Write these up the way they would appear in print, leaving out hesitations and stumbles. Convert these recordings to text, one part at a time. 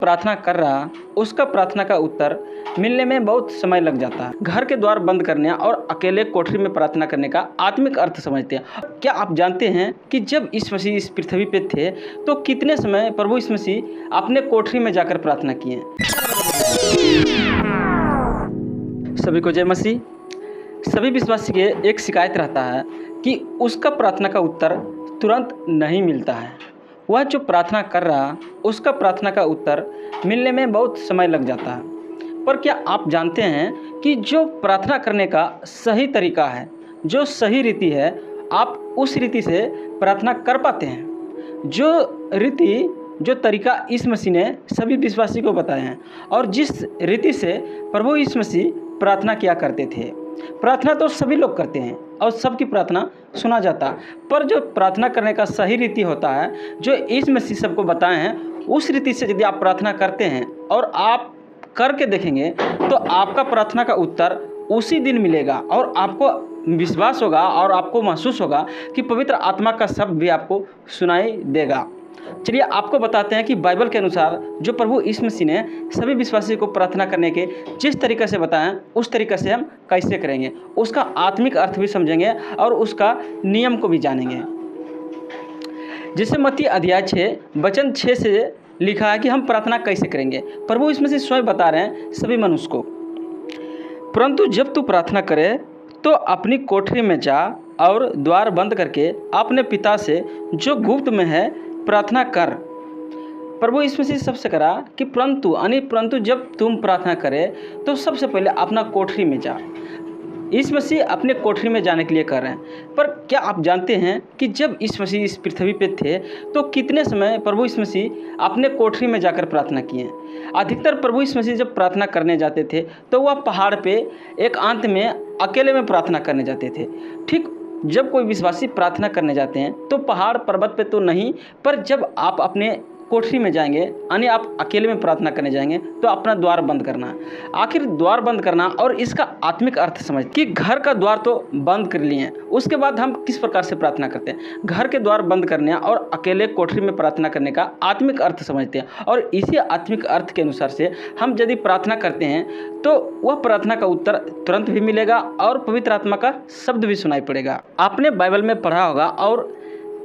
प्रार्थना कर रहा उसका प्रार्थना का उत्तर मिलने में बहुत समय लग जाता है। घर के द्वार बंद करने और अकेले कोठरी में प्रार्थना करने का आत्मिक अर्थ समझते हैं। क्या आप जानते हैं कि जब यीशु मसीह इस पृथ्वी पे थे तो कितने समय प्रभु यीशु मसीह अपने कोठरी में जाकर प्रार्थना किए? सभी को जय मसीह। सभी विश्वासी के एक शिकायत रहता है कि उसका प्रार्थना का उत्तर तुरंत नहीं मिलता है। वह जो प्रार्थना कर रहा उसका प्रार्थना का उत्तर मिलने में बहुत समय लग जाता है। पर क्या आप जानते हैं कि जो प्रार्थना करने का सही तरीका है, जो सही रीति है, आप उस रीति से प्रार्थना कर पाते हैं। जो तरीका यीशु मसीह ने सभी विश्वासी को बताए हैं और जिस रीति से प्रभु यीशु मसीह प्रार्थना किया करते थे। प्रार्थना तो सभी लोग करते हैं और सबकी प्रार्थना सुना जाता, पर जो प्रार्थना करने का सही रीति होता है, जो यीशु मसीह सबको बताए हैं, उस रीति से यदि आप प्रार्थना करते हैं और आप करके देखेंगे तो आपका प्रार्थना का उत्तर उसी दिन मिलेगा और आपको विश्वास होगा और आपको महसूस होगा कि पवित्र आत्मा का शब्द भी आपको सुनाई देगा। चलिए आपको बताते हैं कि बाइबल के अनुसार जो प्रभु यीशु मसीह ने सभी विश्वासी को प्रार्थना करने के जिस तरीके से बताएं, उस तरीके से हम कैसे करेंगे, उसका आत्मिक अर्थ भी समझेंगे और उसका नियम को भी जानेंगे। जिसे मत्ती अध्याय 6 वचन 6 से लिखा है कि हम प्रार्थना कैसे करेंगे। प्रभु यीशु मसीह स्वयं बता रहे हैं सभी मनुष्य को, परंतु जब तू प्रार्थना करे तो अपनी कोठरी में जा और द्वार बंद करके अपने पिता से जो गुप्त में है प्रार्थना कर। प्रभु यीशु मसीह सबसे करा कि परंतु जब तुम प्रार्थना करे तो सबसे पहले अपना कोठरी में जा। यीशु मसीह अपने कोठरी में जाने के लिए कर रहे हैं। पर क्या आप जानते हैं कि जब यीशु मसीह इस पृथ्वी पे थे तो कितने समय प्रभु यीशु मसीह अपने कोठरी में जाकर प्रार्थना किए? अधिकतर प्रभु यीशु मसीह जब प्रार्थना करने जाते थे तो वह पहाड़ पे एकांत में अकेले में प्रार्थना करने जाते थे। ठीक जब कोई विश्वासी प्रार्थना करने जाते हैं तो पहाड़ पर्वत पे तो नहीं, पर जब आप अपने कोठरी में जाएंगे यानी आप अकेले में प्रार्थना करने जाएंगे तो अपना द्वार बंद करना है। आखिर द्वार बंद करना और इसका आत्मिक अर्थ समझ कि घर का द्वार तो बंद कर लिए, उसके बाद हम किस प्रकार से प्रार्थना करते हैं। घर के द्वार बंद करने और अकेले कोठरी में प्रार्थना करने का आत्मिक अर्थ समझते हैं और इसी आत्मिक अर्थ के अनुसार से हम यदि प्रार्थना करते हैं तो वह प्रार्थना का उत्तर तुरंत भी मिलेगा और पवित्र आत्मा का शब्द भी सुनाई पड़ेगा। आपने बाइबल में पढ़ा होगा और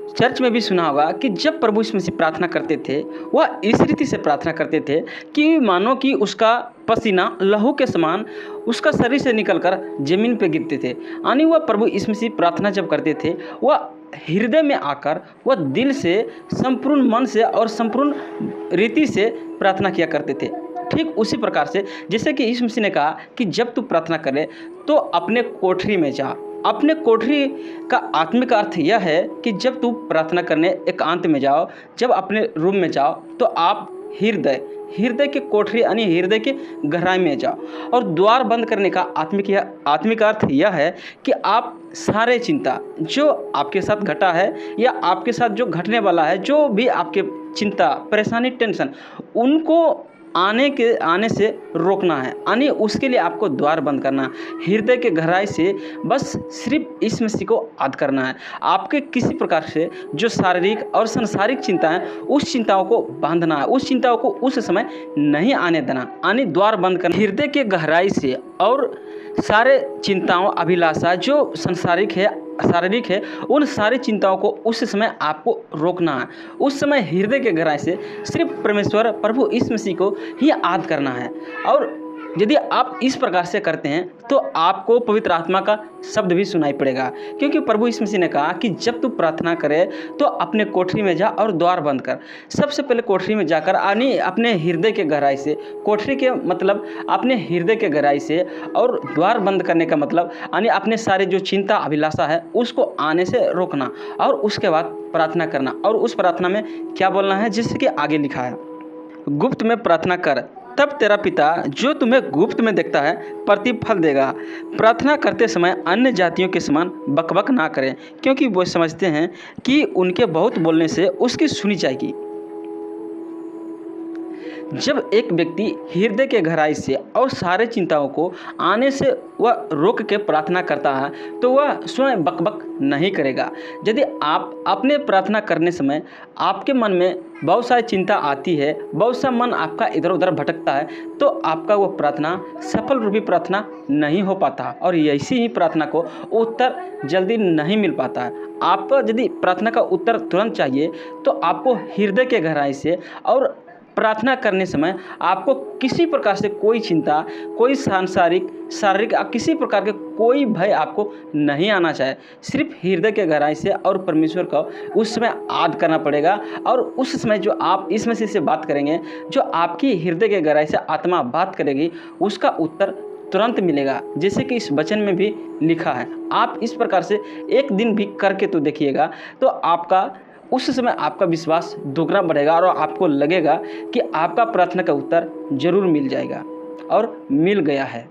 चर्च में भी सुना होगा कि जब प्रभु यीशु मसीह प्रार्थना करते थे वह इस रीति से प्रार्थना करते थे कि मानो कि उसका पसीना लहू के समान उसका शरीर से निकलकर जमीन पे गिरते थे। यानी वह प्रभु यीशु मसीह प्रार्थना जब करते थे वह हृदय में आकर वह दिल से, संपूर्ण मन से और संपूर्ण रीति से प्रार्थना किया करते थे। ठीक उसी प्रकार से जैसे कि यीशु मसीह ने कहा कि जब तू प्रार्थना करे तो अपने कोठरी में जा। अपने कोठरी का आत्मिक अर्थ यह है कि जब तू प्रार्थना करने एकांत में जाओ, जब अपने रूम में जाओ तो आप हृदय के कोठरी यानी हृदय के गहराई में जाओ। और द्वार बंद करने का आत्मिक अर्थ यह है कि आप सारे चिंता जो आपके साथ घटा है या आपके साथ जो घटने वाला है, जो भी आपके चिंता, परेशानी, टेंशन, उनको आने से रोकना है। यानी उसके लिए आपको द्वार बंद करना, हृदय के गहराई से बस सिर्फ इस मसीह को याद करना है। आपके किसी प्रकार से जो शारीरिक और सांसारिक चिंता है उस चिंताओं को बांधना है, उस चिंताओं को उस समय नहीं आने देना। यानी द्वार बंद करना हृदय के गहराई से और सारे चिंताओं, अभिलाषा जो शारीरिक है उन सारी चिंताओं को उस समय आपको रोकना है। उस समय हृदय के गहराई से सिर्फ परमेश्वर प्रभु यीशु मसीह को ही याद करना है। और यदि आप इस प्रकार से करते हैं तो आपको पवित्र आत्मा का शब्द भी सुनाई पड़ेगा, क्योंकि प्रभु यीशु मसीह ने कहा कि जब तू प्रार्थना करे तो अपने कोठरी में जा और द्वार बंद कर। सबसे पहले कोठरी में जाकर यानी अपने हृदय के गहराई से, कोठरी के मतलब अपने हृदय के गहराई से, और द्वार बंद करने का मतलब यानी अपने सारे जो चिंता अभिलाषा है उसको आने से रोकना और उसके बाद प्रार्थना करना। और उस प्रार्थना में क्या बोलना है, जिससे कि आगे लिखा है, गुप्त में प्रार्थना कर, तब तेरा पिता जो तुम्हें गुप्त में देखता है प्रतिफल देगा। प्रार्थना करते समय अन्य जातियों के समान बकबक ना करें, क्योंकि वो समझते हैं कि उनके बहुत बोलने से उसकी सुनी जाएगी। जब एक व्यक्ति हृदय के गहराई से और सारे चिंताओं को आने से वह रोक के प्रार्थना करता है तो वह स्वयं बकबक नहीं करेगा। यदि आप अपने प्रार्थना करने समय आपके मन में बहुत सारी चिंता आती है, बहुत सा मन आपका इधर उधर भटकता है, तो आपका वो प्रार्थना सफल रूपी प्रार्थना नहीं हो पाता और ऐसी ही प्रार्थना को उत्तर जल्दी नहीं मिल पाता है। आपको यदि प्रार्थना का उत्तर तुरंत चाहिए तो आपको हृदय के गहराई से और प्रार्थना करने समय आपको किसी प्रकार से कोई चिंता, कोई शारीरिक किसी प्रकार के कोई भय आपको नहीं आना चाहिए। सिर्फ हृदय के गहराई से और परमेश्वर को उस समय याद करना पड़ेगा और उस समय जो आप इस मैसेज से बात करेंगे, जो आपकी हृदय के गहराई से आत्मा बात करेगी, उसका उत्तर तुरंत मिलेगा। जैसे कि इस वचन में भी लिखा है, आप इस प्रकार से एक दिन भी करके तो देखिएगा, तो आपका उस समय आपका विश्वास दोगुना बढ़ेगा और आपको लगेगा कि आपका प्रार्थना का उत्तर जरूर मिल जाएगा और मिल गया है।